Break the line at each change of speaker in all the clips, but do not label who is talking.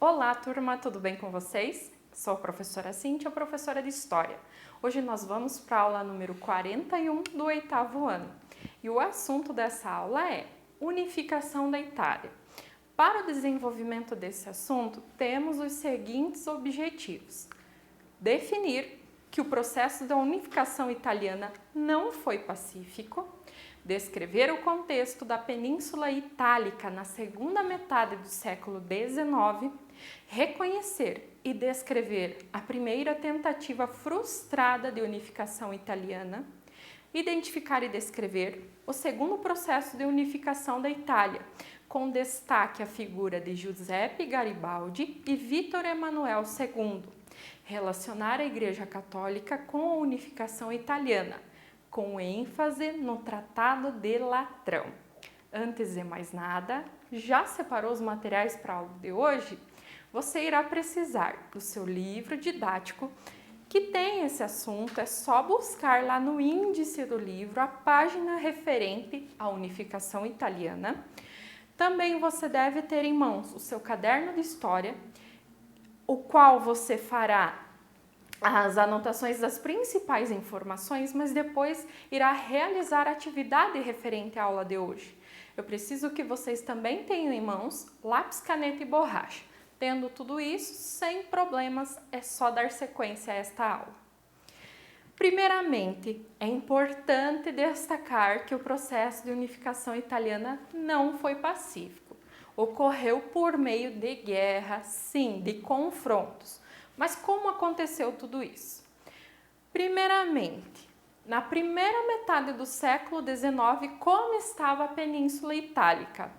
Olá, turma, tudo bem com vocês? Sou a professora Cíntia, professora de História. Hoje nós vamos para a aula número 41 do 8º ano. E o assunto dessa aula é Unificação da Itália. Para o desenvolvimento desse assunto, temos os seguintes objetivos. Definir que o processo da unificação italiana não foi pacífico, descrever o contexto da Península Itálica na segunda metade do século XIX, reconhecer e descrever a primeira tentativa frustrada de unificação italiana, identificar e descrever o segundo processo de unificação da Itália, com destaque à figura de Giuseppe Garibaldi e Vítor Emanuel II, relacionar a Igreja Católica com a unificação italiana, com ênfase no Tratado de Latrão. Antes de mais nada, já separou os materiais para a aula de hoje? Você irá precisar do seu livro didático que tem esse assunto, é só buscar lá no índice do livro a página referente à unificação italiana. Também você deve ter em mãos o seu caderno de história, o qual você fará as anotações das principais informações, mas depois irá realizar a atividade referente à aula de hoje. Eu preciso que vocês também tenham em mãos lápis, caneta e borracha. Tendo tudo isso, sem problemas, é só dar sequência a esta aula. Primeiramente, é importante destacar que o processo de unificação italiana não foi pacífico. Ocorreu por meio de guerra, sim, de confrontos. Mas como aconteceu tudo isso? Primeiramente, na primeira metade do século XIX, como estava a Península Itálica?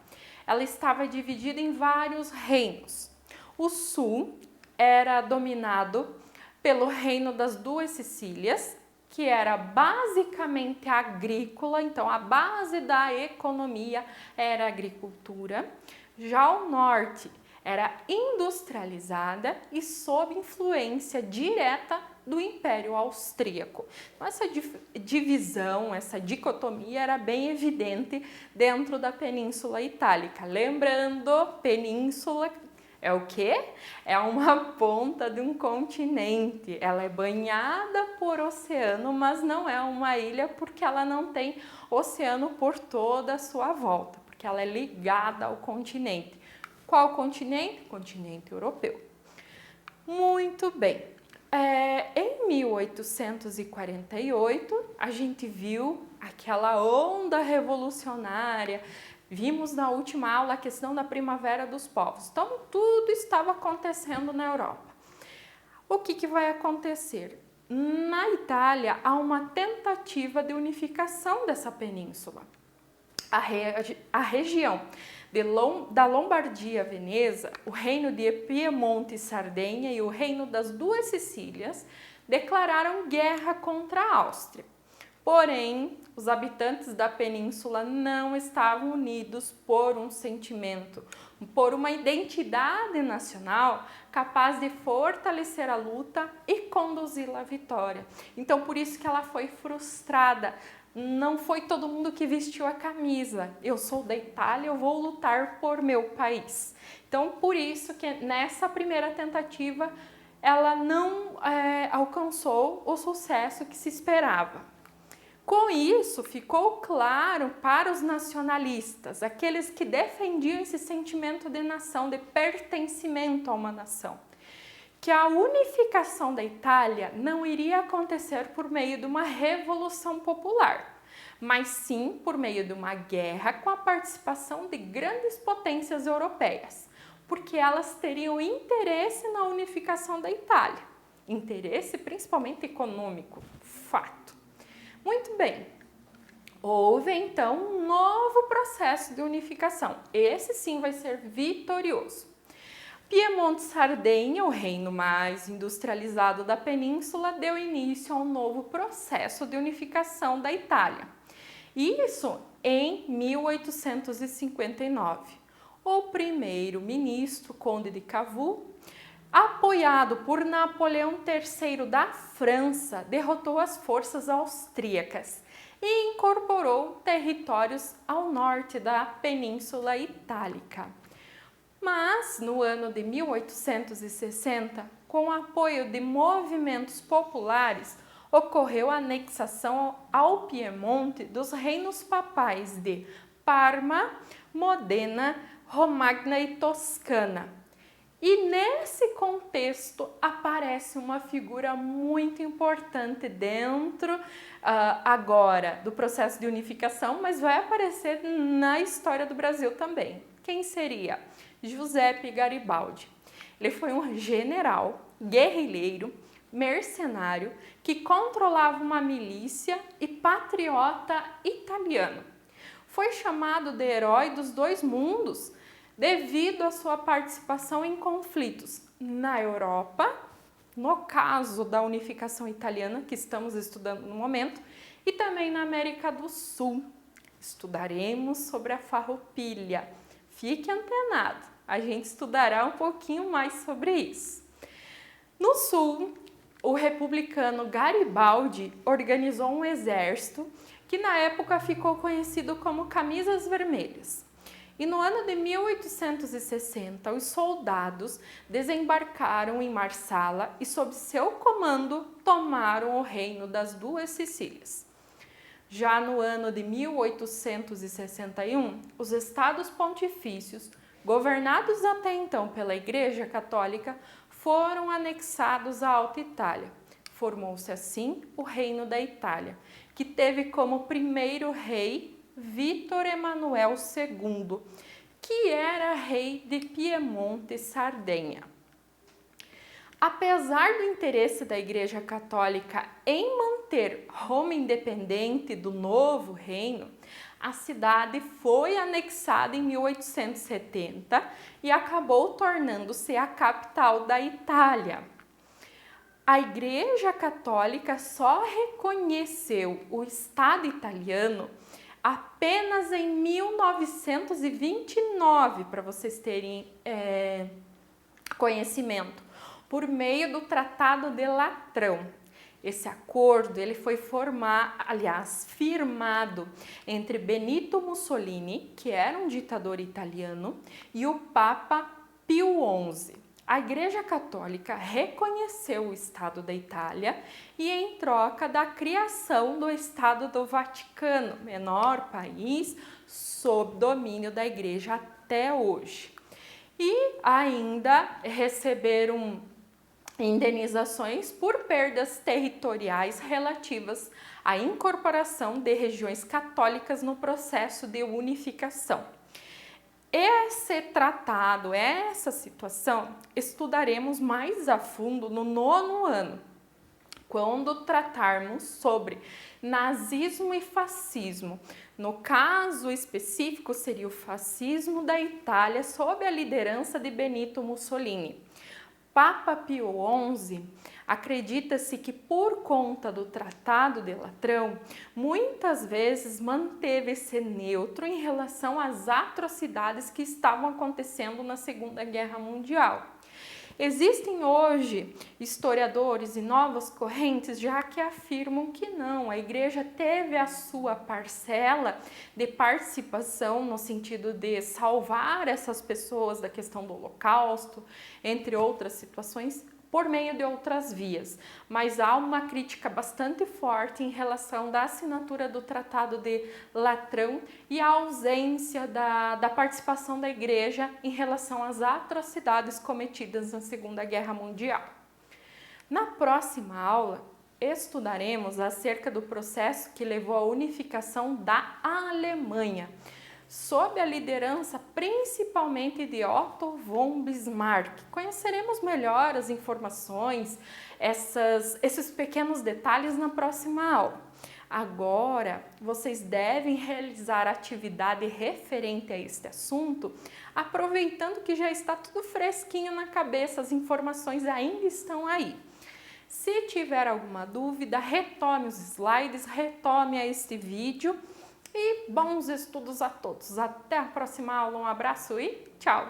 Ela estava dividida em vários reinos. O sul era dominado pelo reino das Duas Sicílias, que era basicamente agrícola, então a base da economia era a agricultura. Já o norte era industrializada e sob influência direta do Império Austríaco. Então, essa divisão, essa dicotomia era bem evidente dentro da Península Itálica. Lembrando, península é o quê? É uma ponta de um continente. Ela é banhada por oceano, mas não é uma ilha porque ela não tem oceano por toda a sua volta, porque ela é ligada ao continente. Qual continente? Continente europeu. Muito bem. Em 1848, a gente viu aquela onda revolucionária. Vimos na última aula a questão da Primavera dos Povos. Então, tudo estava acontecendo na Europa. O que vai acontecer? Na Itália, há uma tentativa de unificação dessa península. A região da Lombardia-Veneza, o reino de Piemonte e Sardenha e o reino das Duas Sicílias declararam guerra contra a Áustria. Porém, os habitantes da península não estavam unidos por um sentimento, por uma identidade nacional capaz de fortalecer a luta e conduzi-la à vitória. Então, por isso que ela foi frustrada. Não foi todo mundo que vestiu a camisa. Eu sou da Itália, eu vou lutar por meu país. Então, por isso que nessa primeira tentativa, ela não alcançou o sucesso que se esperava. Com isso, ficou claro para os nacionalistas, aqueles que defendiam esse sentimento de nação, de pertencimento a uma nação, que a unificação da Itália não iria acontecer por meio de uma revolução popular, mas sim por meio de uma guerra com a participação de grandes potências europeias, porque elas teriam interesse na unificação da Itália, interesse principalmente econômico, fato. Muito bem, houve então um novo processo de unificação, esse sim vai ser vitorioso. Piemonte e Sardenha, o reino mais industrializado da península, deu início a um novo processo de unificação da Itália. Isso em 1859. O primeiro-ministro, Conde de Cavour, apoiado por Napoleão III da França, derrotou as forças austríacas e incorporou territórios ao norte da Península Itálica. Mas, no ano de 1860, com o apoio de movimentos populares, ocorreu a anexação ao Piemonte dos reinos papais de Parma, Modena, Romagna e Toscana. E nesse contexto aparece uma figura muito importante dentro agora do processo de unificação, mas vai aparecer na história do Brasil também. Quem seria? Giuseppe Garibaldi. Ele foi um general, guerrilheiro, mercenário que controlava uma milícia e patriota italiano. Foi chamado de herói dos dois mundos devido à sua participação em conflitos na Europa, no caso da unificação italiana, que estamos estudando no momento, e também na América do Sul. Estudaremos sobre a Farroupilha. Fique antenado, a gente estudará um pouquinho mais sobre isso. No Sul, o republicano Garibaldi organizou um exército que na época ficou conhecido como Camisas Vermelhas. E no ano de 1860, os soldados desembarcaram em Marsala e, sob seu comando, tomaram o reino das Duas Sicílias. Já no ano de 1861, os estados pontifícios, governados até então pela Igreja Católica, foram anexados à Alta Itália. Formou-se assim o Reino da Itália, que teve como primeiro rei Vítor Emanuel II, que era rei de Piemonte e Sardenha. Apesar do interesse da Igreja Católica em manter Roma independente do novo reino, a cidade foi anexada em 1870 e acabou tornando-se a capital da Itália. A Igreja Católica só reconheceu o Estado italiano apenas em 1929, para vocês terem conhecimento, por meio do Tratado de Latrão. Esse acordo ele foi firmado entre Benito Mussolini, que era um ditador italiano, e o Papa Pio XI. A Igreja Católica reconheceu o Estado da Itália e, em troca da criação do Estado do Vaticano, menor país sob domínio da Igreja até hoje. E ainda receberam indenizações por perdas territoriais relativas à incorporação de regiões católicas no processo de unificação. Esse tratado, essa situação, estudaremos mais a fundo no 9º ano, quando tratarmos sobre nazismo e fascismo. No caso específico, seria o fascismo da Itália sob a liderança de Benito Mussolini. Papa Pio XI, acredita-se que por conta do Tratado de Latrão, muitas vezes manteve-se neutro em relação às atrocidades que estavam acontecendo na Segunda Guerra Mundial. Existem hoje historiadores e novas correntes já que afirmam que não, a Igreja teve a sua parcela de participação no sentido de salvar essas pessoas da questão do Holocausto, entre outras situações, por meio de outras vias, mas há uma crítica bastante forte em relação da assinatura do Tratado de Latrão e a ausência da participação da Igreja em relação às atrocidades cometidas na Segunda Guerra Mundial. Na próxima aula, estudaremos acerca do processo que levou à unificação da Alemanha, sob a liderança principalmente de Otto von Bismarck. Conheceremos melhor as informações, esses pequenos detalhes na próxima aula. Agora, vocês devem realizar atividade referente a este assunto, aproveitando que já está tudo fresquinho na cabeça, as informações ainda estão aí. Se tiver alguma dúvida, retome os slides, retome este vídeo. E bons estudos a todos. Até a próxima aula. Um abraço e tchau!